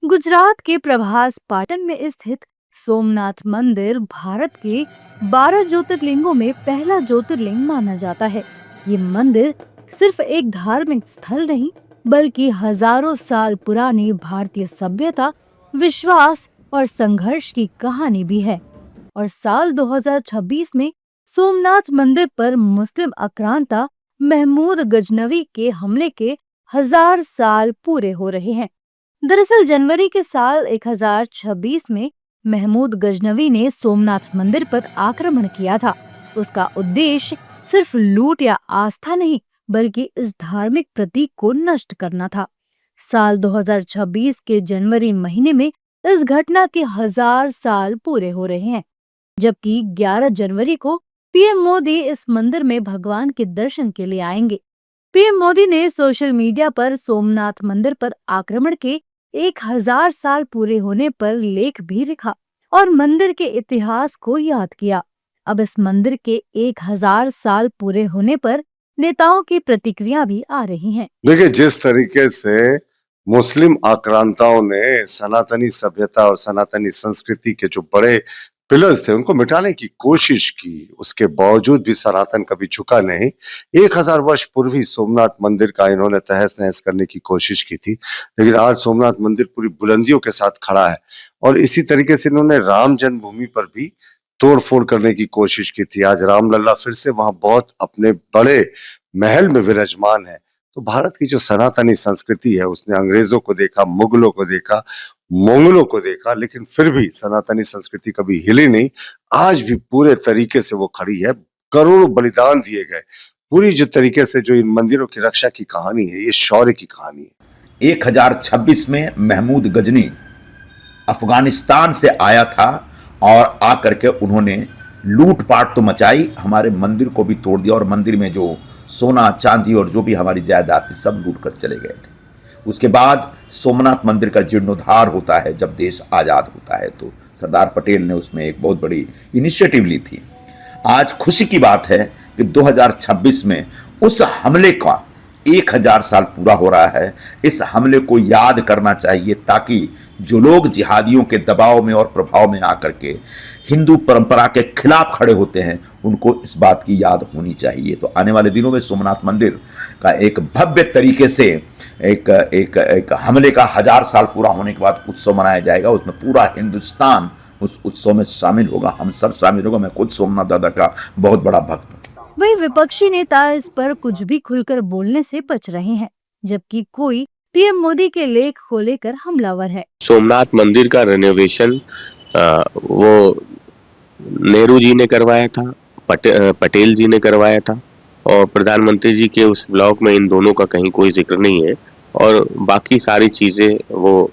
गुजरात के प्रभास पाटन में स्थित सोमनाथ मंदिर भारत के 12 ज्योतिर्लिंगों में पहला ज्योतिर्लिंग माना जाता है। ये मंदिर सिर्फ एक धार्मिक स्थल नहीं, बल्कि हजारों साल पुरानी भारतीय सभ्यता, विश्वास और संघर्ष की कहानी भी है। और साल 2026 में सोमनाथ मंदिर पर मुस्लिम आक्रांता महमूद गजनवी के हमले के 1000 साल पूरे हो रहे हैं। दरअसल जनवरी के साल 1026 में महमूद गजनवी ने सोमनाथ मंदिर पर आक्रमण किया था। उसका उद्देश्य सिर्फ लूट या आस्था नहीं, बल्कि इस धार्मिक प्रतीक को नष्ट करना था। साल 2026 के जनवरी महीने में इस घटना के 1000 साल पूरे हो रहे हैं, जबकि 11 जनवरी को पीएम मोदी इस मंदिर में भगवान के दर्शन के लिए आएंगे। पीएम मोदी ने सोशल मीडिया पर सोमनाथ मंदिर पर आक्रमण के 1000 साल पूरे होने पर लेख भी लिखा और मंदिर के इतिहास को याद किया। अब इस मंदिर के 1000 साल पूरे होने पर नेताओं की प्रतिक्रिया भी आ रही हैं। देखिए, जिस तरीके से मुस्लिम आक्रांताओं ने सनातनी सभ्यता और सनातनी संस्कृति के जो बड़े पिलर्स थे उनको मिटाने की कोशिश की, उसके बावजूद भी सनातन कभी झुका नहीं। 1000 वर्ष पूर्व ही सोमनाथ मंदिर का इन्होंने तहस नहस करने की कोशिश की थी, लेकिन आज सोमनाथ मंदिर पूरी बुलंदियों के साथ खड़ा है। और इसी तरीके से इन्होंने राम जन्मभूमि पर भी तोड़फोड़ करने की कोशिश की थी। आज रामलला फिर से वहां बहुत अपने बड़े महल में विराजमान है। तो भारत की जो सनातनी संस्कृति है, उसने अंग्रेजों को देखा, मुगलों को देखा, मंगलों को देखा, लेकिन फिर भी सनातनी संस्कृति कभी हिली नहीं। आज भी पूरे तरीके से वो खड़ी है। करोड़ों बलिदान दिए गए। पूरी जो तरीके से जो इन मंदिरों की रक्षा की कहानी है, ये शौर्य की कहानी है। 1026 में महमूद गजनी अफगानिस्तान से आया था और आकर के उन्होंने लूटपाट तो मचाई, हमारे मंदिर को भी तोड़ दिया और मंदिर में जो सोना चांदी और जो भी हमारी जायदाद थी सब लूट कर चले गए थे। उसके बाद सोमनाथ मंदिर का जीर्णोद्धार होता है। जब देश आज़ाद होता है तो सरदार पटेल ने उसमें एक बहुत बड़ी इनिशिएटिव ली थी। आज खुशी की बात है कि 2026 में उस हमले का 1000 साल पूरा हो रहा है। इस हमले को याद करना चाहिए ताकि जो लोग जिहादियों के दबाव में और प्रभाव में आकर के हिंदू परंपरा के खिलाफ खड़े होते हैं, उनको इस बात की याद होनी चाहिए। तो आने वाले दिनों में सोमनाथ मंदिर का एक भव्य तरीके से एक हमले का 1000 साल पूरा होने के बाद उत्सव मनाया जाएगा। उसमें पूरा हिंदुस्तान उस उत्सव में शामिल होगा, हम सब शामिल होगा। मैं खुद सोमनाथ दादा का बहुत बड़ा भक्त हूँ। वही विपक्षी नेता इस पर कुछ भी खुलकर बोलने से बच रहे हैं, जबकि कोई पीएम मोदी के लेख को लेकर हमलावर है। सोमनाथ मंदिर का रेनोवेशन वो नेहरू जी ने करवाया था, पटेल जी ने करवाया था, और प्रधानमंत्री जी के उस ब्लॉग में इन दोनों का कहीं कोई जिक्र नहीं है। और बाकी सारी चीजें वो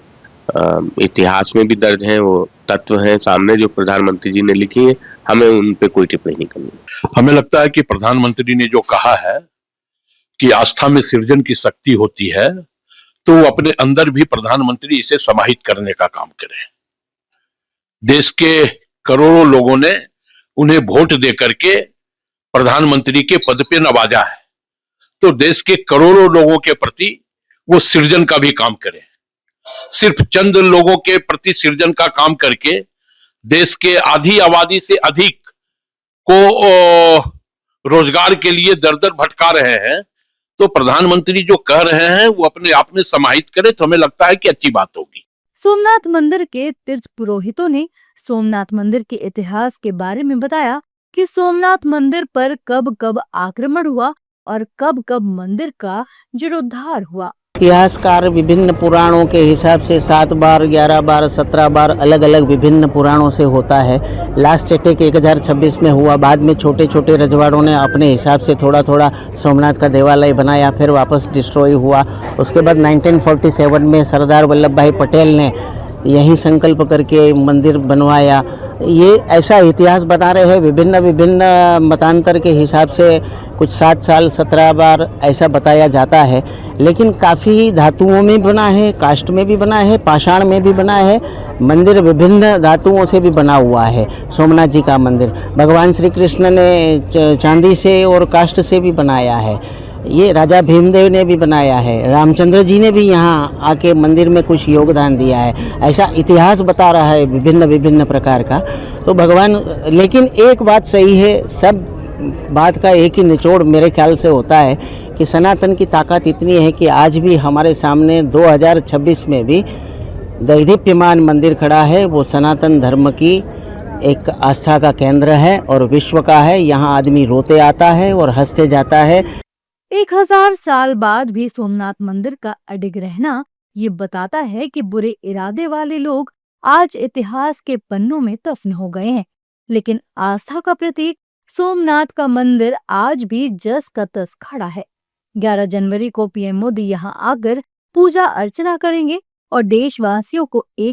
इतिहास में भी दर्ज हैं, वो तत्व हैं सामने जो प्रधानमंत्री जी ने लिखी है। हमें उन पे कोई टिप्पणी नहीं करनी। हमें लगता है कि प्रधानमंत्री ने जो कहा है कि आस्था में सृजन की शक्ति होती है, तो वो अपने अंदर भी प्रधानमंत्री इसे समाहित करने का काम करें। देश के करोड़ों लोगों ने उन्हें वोट दे करके प्रधानमंत्री के पद पे नवाजा है, तो देश के करोड़ों लोगों के प्रति वो सृजन का भी काम करें। सिर्फ चंद लोगों के प्रति सृजन का काम करके देश के आधी आबादी से अधिक को रोजगार के लिए दर दर भटका रहे हैं। तो प्रधानमंत्री जो कह रहे हैं वो अपने आप में समाहित करे, तो हमें लगता है कि अच्छी बात होगी। सोमनाथ मंदिर के तीर्थ पुरोहितों ने सोमनाथ मंदिर के इतिहास के बारे में बताया कि सोमनाथ मंदिर पर कब कब आक्रमण हुआ और कब कब मंदिर का जीर्णोद्धार हुआ। इतिहासकार विभिन्न पुराणों के हिसाब से 7 बार, 11 बार, 17 बार अलग अलग विभिन्न पुराणों से होता है। लास्ट अटैक 1026 में हुआ। बाद में छोटे छोटे रजवाड़ों ने अपने हिसाब से थोड़ा थोड़ा सोमनाथ का देवालय बनाया, फिर वापस डिस्ट्रॉय हुआ। उसके बाद 1947 में सरदार वल्लभ भाई पटेल ने यही संकल्प करके मंदिर बनवाया। ये ऐसा इतिहास बता रहे हैं। विभिन्न मतांतर के हिसाब से कुछ 7 साल 17 बार ऐसा बताया जाता है, लेकिन काफ़ी धातुओं में बना है, काष्ठ में भी बना है, पाषाण में भी बना है। मंदिर विभिन्न धातुओं से भी बना हुआ है। सोमनाथ जी का मंदिर भगवान श्री कृष्ण ने चांदी से और काष्ठ से भी बनाया है। ये राजा भीमदेव ने भी बनाया है, रामचंद्र जी ने भी यहाँ आके मंदिर में कुछ योगदान दिया है, ऐसा इतिहास बता रहा है विभिन्न विभिन्न प्रकार का। तो भगवान, लेकिन एक बात सही है, सब बात का एक ही निचोड़ मेरे ख्याल से होता है कि सनातन की ताकत इतनी है कि आज भी हमारे सामने 2026 में भी दैदीप्यमान मंदिर खड़ा है। वो सनातन धर्म की एक आस्था का केंद्र है और विश्व का है। यहाँ आदमी रोते आता है और हंसते जाता है। 1000 साल बाद भी सोमनाथ मंदिर का अडिग रहना ये बताता है कि बुरे इरादे वाले लोग आज इतिहास के पन्नों में दफन हो गए हैं, लेकिन आस्था का प्रतीक सोमनाथ का मंदिर आज भी जस का तस खड़ा है। 11 जनवरी को पीएम मोदी यहाँ आकर पूजा अर्चना करेंगे और देशवासियों को एक